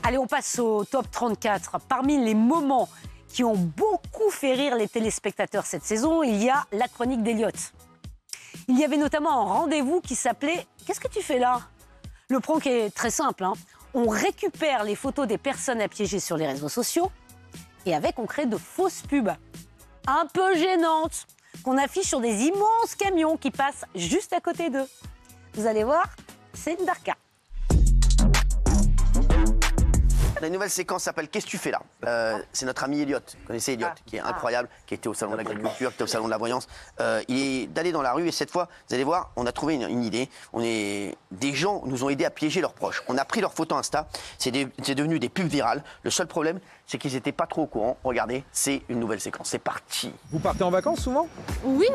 Allez, on passe au top 34. Parmi les moments qui ont beaucoup fait rire les téléspectateurs cette saison, il y a la chronique d'Eliott. Il y avait notamment un rendez-vous qui s'appelait « Qu'est-ce que tu fais là ?» Le prank est très simple. On récupère les photos des personnes à piéger sur les réseaux sociaux et avec, on crée de fausses pubs un peu gênantes qu'on affiche sur des immenses camions qui passent juste à côté d'eux. Vous allez voir, c'est une darka. La nouvelle séquence s'appelle « Qu'est-ce que tu fais là ?» C'est notre ami Eliott, vous connaissez Eliott, qui est incroyable, qui était au salon de l'agriculture, qui était au salon de la voyance. Il est d'aller dans la rue et cette fois, vous allez voir, on a trouvé une idée. Des gens nous ont aidés à piéger leurs proches. On a pris leurs photos Insta, c'est devenu des pubs virales. Le seul problème, c'est qu'ils n'étaient pas trop au courant. Regardez, c'est une nouvelle séquence, c'est parti. Vous partez en vacances souvent? Oui,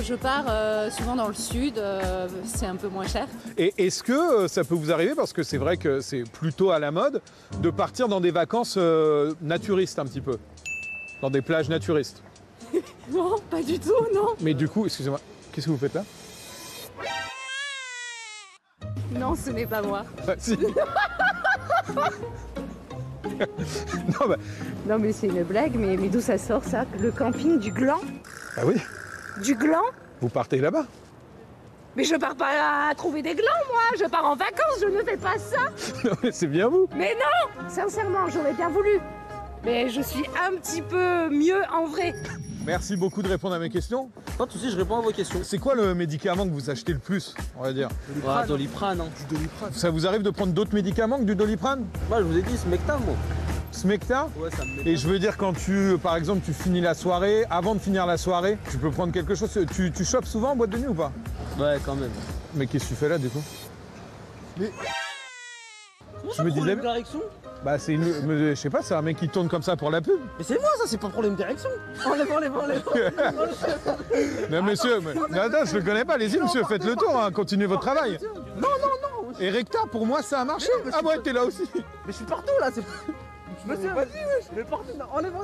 je pars souvent dans le sud, c'est un peu moins cher. Et est-ce que ça peut vous arriver, parce que c'est vrai que c'est plutôt à la mode, de partir dans des vacances naturistes un petit peu? Dans des plages naturistes? Non, pas du tout, non. Mais du coup, excusez-moi, qu'est-ce que vous faites là? Non, ce n'est pas moi. Ah, si. Non, bah... Non, mais c'est une blague, mais d'où ça sort ça? Le camping du Gland? Ah oui? Du Gland? Vous partez là-bas? Mais je pars pas à trouver des glands, moi. Je pars en vacances, je ne fais pas ça. Non, mais c'est bien vous. Mais non, sincèrement, j'aurais bien voulu. Mais je suis un petit peu mieux en vrai. Merci beaucoup de répondre à mes questions. Pas de soucis, je réponds à vos questions. C'est quoi le médicament que vous achetez le plus, on va dire? Doliprane. Hein. Du Doliprane. Ça vous arrive de prendre d'autres médicaments que du Doliprane? Moi, je vous ai dit, Smecta, moi. Smecta? Ouais, ça me met. Et je veux dire, quand par exemple, tu finis la soirée, avant de finir la soirée, tu peux prendre quelque chose. Tu chopes souvent en boîte de nuit ou pas? Ouais, quand même. Mais qu'est-ce que tu fais là, du coup? Mais... Je me disais... Direction. Bah, c'est une... Je sais pas, c'est un mec qui tourne comme ça pour la pub. Mais c'est moi, ça, c'est pas problème de direction. Enlève. Non, monsieur, mais... attends, je le connais pas. Allez-y, monsieur, faites le tour, hein. Continuez votre travail. Non. Et Recta, pour moi, ça a marché. Ah ouais, t'es là aussi. Mais je suis partout, là, c'est... Monsieur, vas-y, wesh. Mais partout, enlève. Non.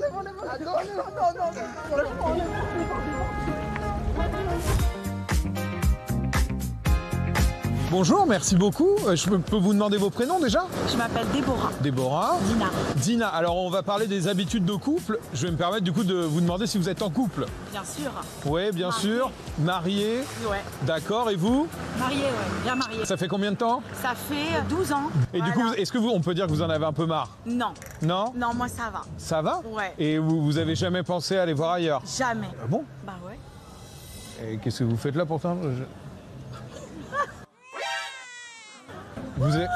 Bonjour, merci beaucoup. Je peux vous demander vos prénoms déjà? Je m'appelle Déborah. Déborah. Dina. Dina, alors on va parler des habitudes de couple. Je vais me permettre du coup de vous demander si vous êtes en couple. Bien sûr. Oui, bien sûr. Marié. Ouais. D'accord, et vous? Mariée, ouais. Bien mariée. Ça fait combien de temps? Ça fait 12 ans. Et Voilà. du coup, est-ce que on peut dire que vous en avez un peu marre? Non. Non? Non, moi ça va. Ça va? Ouais. Et vous avez jamais pensé à aller voir ailleurs? Jamais. Ah bon? Bah ouais. Et qu'est-ce que vous faites là pourtant? Vous êtes...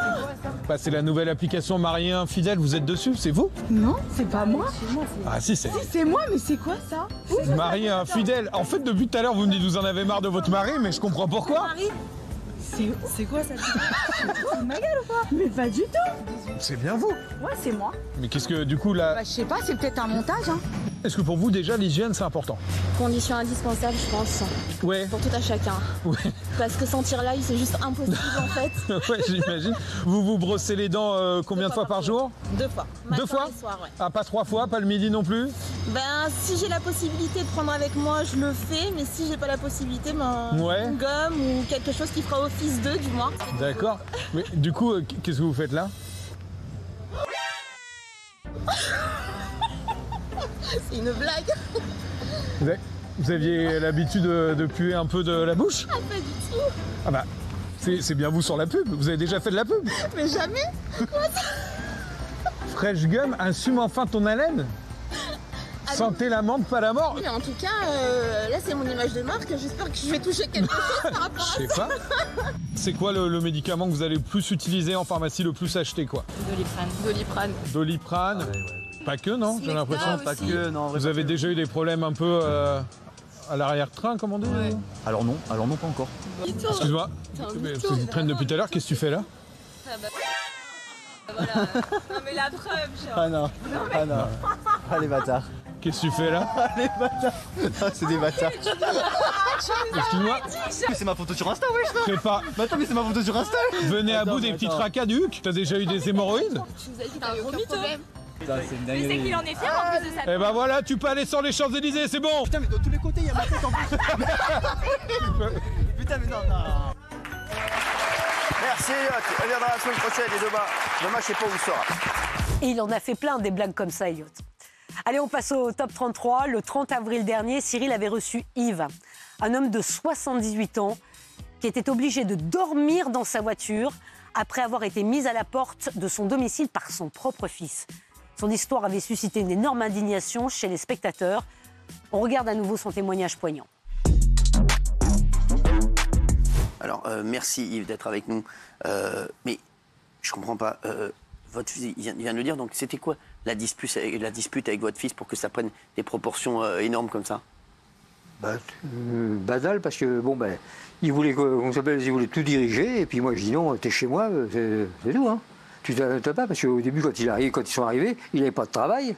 Bah, c'est la nouvelle application Marié Infidèle, vous êtes dessus, c'est vous? Non, c'est pas moi. Ah si, c'est... C'est moi, mais c'est quoi ça? Marié Infidèle. En fait, depuis tout à l'heure, vous me dites que vous en avez marre de votre mari, mais je comprends pourquoi. Marie? C'est quoi ça? C'est ma gueule ou quoi? Mais pas du tout. C'est bien vous. Ouais, c'est moi. Mais qu'est-ce que, du coup, là... Bah je sais pas, c'est peut-être un montage, hein. Est-ce que pour vous, déjà, l'hygiène, c'est important? Condition indispensable, je pense, Ouais. pour tout à chacun. Ouais. Parce que sentir l'ail, c'est juste impossible en fait. Ouais, j'imagine. Vous vous brossez les dents combien de fois par jour? 2 fois. Deux fois? Et soir, ouais. Ah, pas 3 fois, pas le midi non plus? Ben, si j'ai la possibilité de prendre avec moi, je le fais. Mais si j'ai pas la possibilité, Ouais. une gomme ou quelque chose qui fera office d'eux, du moins. D'accord. Mais du coup, qu'est-ce que vous faites là? C'est une blague. Vous aviez l'habitude de puer un peu de la bouche? Ah, pas du tout. Ah bah, c'est bien vous sur la pub. Vous avez déjà fait de la pub? Mais jamais. Fresh Gum, insume enfin ton haleine. Santé la menthe, pas la mort. Mais en tout cas, là c'est mon image de marque. J'espère que je vais toucher quelque chose par rapport à Je sais pas. C'est quoi le médicament que vous allez le plus utiliser en pharmacie, le plus acheter quoi? Doliprane. Doliprane. Pas que non, j'ai l'impression. Pas que, non. Vous avez déjà eu des problèmes un peu à l'arrière-train, comme on dit? Ouais. Alors non, pas encore. Excuse-moi, mais tu traînes depuis tout à l'heure, qu'est-ce que tu fais là? Voilà. Non mais la preuve, genre. Ah non. Ah les bâtards. Qu'est-ce que tu fais là? Les bâtards. Ah, c'est des bâtards. Excuse-moi, Mais c'est ma photo sur Insta, wesh. prépare. Mais attends, mais c'est ma photo sur Insta. Venez à Attends, bout des mais petits attends. tracas du huc. T'as déjà eu des hémorroïdes? Tu nous as dit que t'avais aucun problème. Putain, c'est une Mais c'est dinguerie. qu'il en est fier en plus de ça. Eh ben voilà, tu peux aller sur les Champs-Élysées, c'est bon. Putain, mais de tous les côtés, il y a ma tête en plus. Putain, mais non. Merci Elliot. Elle viendra la semaine prochaine et demain, je sais pas où il sera. Et il en a fait plein des blagues comme ça, Elliot. Allez, on passe au top 33. Le 30 avril dernier, Cyril avait reçu Yves, un homme de 78 ans qui était obligé de dormir dans sa voiture après avoir été mis à la porte de son domicile par son propre fils. Son histoire avait suscité une énorme indignation chez les spectateurs. On regarde à nouveau son témoignage poignant. Alors, merci Yves d'être avec nous. Mais je comprends pas. Votre fils, il vient de le dire, donc c'était quoi la dispute avec votre fils pour que ça prenne des proportions énormes comme ça? Banal, parce que il voulait il voulait tout diriger, et puis moi je dis non, t'es chez moi, c'est tout. Hein. Tu t'as pas, parce qu'au début quand ils sont arrivés, il n'avait pas de travail.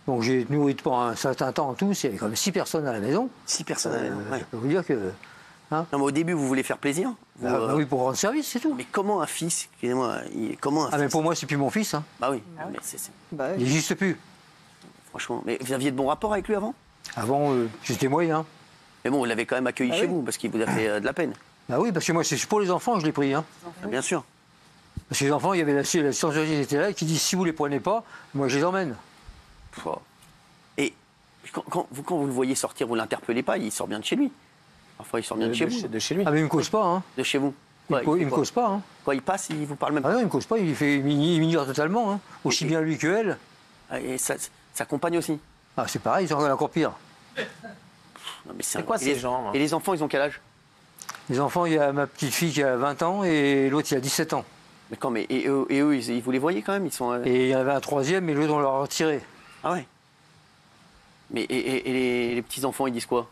Donc j'ai nourri pendant un certain temps en tout, il y avait quand même 6 personnes à la maison. 6 personnes à la maison, ouais. Je peux vous dire que. Hein, non, mais au début, vous voulez faire plaisir oui, pour rendre service, c'est tout. Mais comment un fils, excusez-moi, comment un fils... mais pour moi, c'est plus mon fils. Hein. Bah oui, mais Il n'existe plus. Franchement, mais vous aviez de bons rapports avec lui avant? Avant, j'étais moyen. Mais bon, vous l'avez quand même accueilli chez vous, parce qu'il vous a fait de la peine. Bah oui, parce que moi, c'est pour les enfants que je l'ai pris. Hein. Bien sûr. Parce que les enfants, il y avait l'assistance sociale qui était là, qui dit si vous les prenez pas, moi je les emmène. Et quand vous le voyez sortir, vous ne l'interpellez pas, il sort bien de chez lui. Parfois, il sort bien de chez vous. De chez lui. Ah mais il me cause pas, hein. De chez vous. Il me cause pas, hein. Quand il passe, il vous parle même pas. Ah non, il me cause pas, il m'ignore totalement, hein. Aussi bien lui que elle. Et sa compagne aussi. Ah c'est pareil, c'est encore pire. Non, mais c'est quoi ces gens? Et les enfants, ils ont quel âge? Les enfants, il y a ma petite fille qui a 20 ans et l'autre il a 17 ans. Mais quand, et eux, vous les voyez quand même, ils sont. Et il y en avait un troisième, mais l'autre on l'a retiré. Ah ouais. Mais et les petits enfants, ils disent quoi?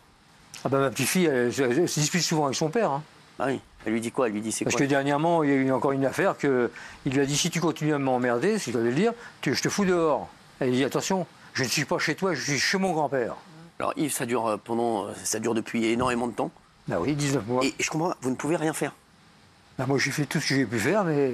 Ah ma petite fille, elle se dispute souvent avec son père. Hein. Ah oui. Elle lui dit quoi? Elle lui dit c'est quoi? Parce que dernièrement, il y a eu encore une affaire que il lui a dit si tu continues à m'emmerder, si je dois le dire, je te fous dehors. Elle dit attention, je ne suis pas chez toi, je suis chez mon grand-père. Alors Yves, ça dure depuis énormément de temps. Ah oui, 19 mois. Et je comprends, vous ne pouvez rien faire. Moi j'ai fait tout ce que j'ai pu faire, mais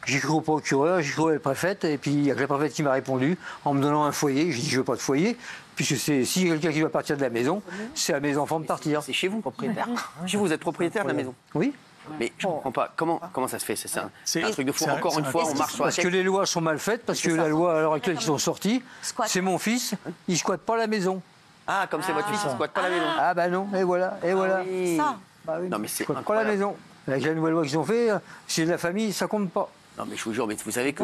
j'ai cru au procureur, j'ai cru à la préfète, et puis il y a que la préfète qui m'a répondu en me donnant un foyer. J'ai dit je veux pas de foyer, puisque si quelqu'un qui va partir de la maison, c'est à mes enfants de partir. C'est chez vous, propriétaire. Chez vous, vous êtes propriétaire de la maison. Oui. Mais je ne comprends pas. Comment ça se fait? C'est un truc de fou. Encore une fois, on marche sur la Parce que les lois sont mal faites, parce que la loi à l'heure actuelle qui sont sorties, c'est mon fils, il squatte pas la maison. Ah, comme c'est votre fils, il ne squatte pas la maison. Ah bah non, et voilà, et voilà. Oui. Ça. Bah oui. Non mais c'est Squatte pas la maison. Avec la nouvelle loi qu'ils ont fait, c'est de la famille, ça compte pas. Non mais je vous jure, mais vous savez que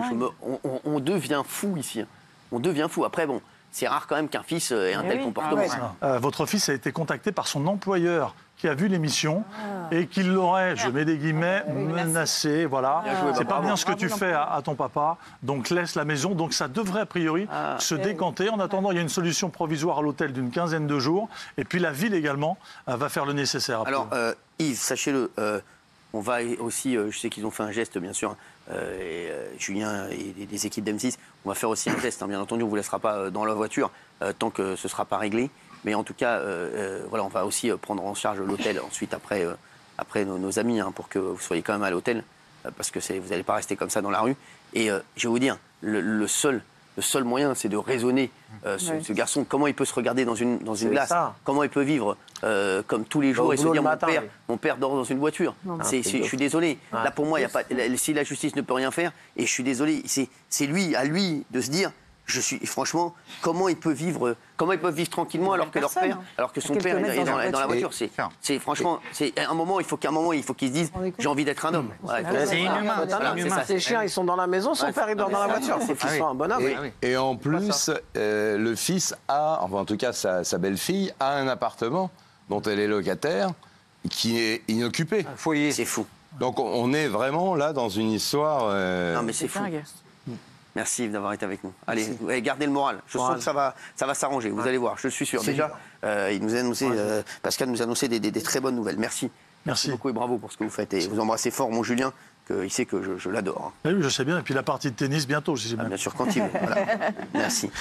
on devient fou ici. On devient fou. Après bon, c'est rare quand même qu'un fils ait un tel comportement. Votre fils a été contacté par son employeur qui a vu l'émission et qui l'aurait, je mets des guillemets, menacé. Voilà. C'est pas bien ce que tu fais à ton papa, donc laisse la maison. Donc ça devrait a priori se décanter. En attendant, il y a une solution provisoire à l'hôtel d'une quinzaine de jours. Et puis la ville également va faire le nécessaire. Alors Yves, sachez-le, on va aussi, je sais qu'ils ont fait un geste bien sûr, Julien et des équipes d'M6, on va faire aussi un geste, hein, bien entendu, on ne vous laissera pas dans la voiture tant que ce ne sera pas réglé. Mais en tout cas, voilà, on va aussi prendre en charge l'hôtel ensuite après nos amis, hein, pour que vous soyez quand même à l'hôtel, parce que vous n'allez pas rester comme ça dans la rue. Et je vais vous dire, le seul moyen, c'est de raisonner ce garçon. Comment il peut se regarder dans une glace? Comment il peut vivre comme tous les jours et se dire mon père dort dans une voiture? Je suis désolé. Là, pour moi, y a pas, si la justice ne peut rien faire, et je suis désolé, c'est à lui de se dire. Franchement, comment ils peuvent vivre tranquillement alors que son père est dans la voiture. Franchement, c'est un moment, il faut qu'ils se disent j'ai envie d'être un homme. C'est inhumain. Ces chiens, ils sont dans la maison, son père, il dort dans la voiture. C'est qu'ils sont un bonhomme. Et en plus, le fils en tout cas sa belle-fille, a un appartement dont elle est locataire qui est inoccupé. Un foyer. C'est fou. Donc on est vraiment là dans une histoire... Non mais c'est fou. Merci Yves d'avoir été avec nous. Allez, gardez le moral. Je sens que ça va s'arranger, vous allez voir, je suis sûr. Déjà, il nous a annoncé, Pascal nous a annoncé des très bonnes nouvelles. Merci. Merci beaucoup et bravo pour ce que vous faites. Et vous embrassez fort mon Julien, il sait que je l'adore. Oui, je sais bien. Et puis la partie de tennis bientôt, je sais bien. Bien sûr, quand il veut. Voilà. Merci.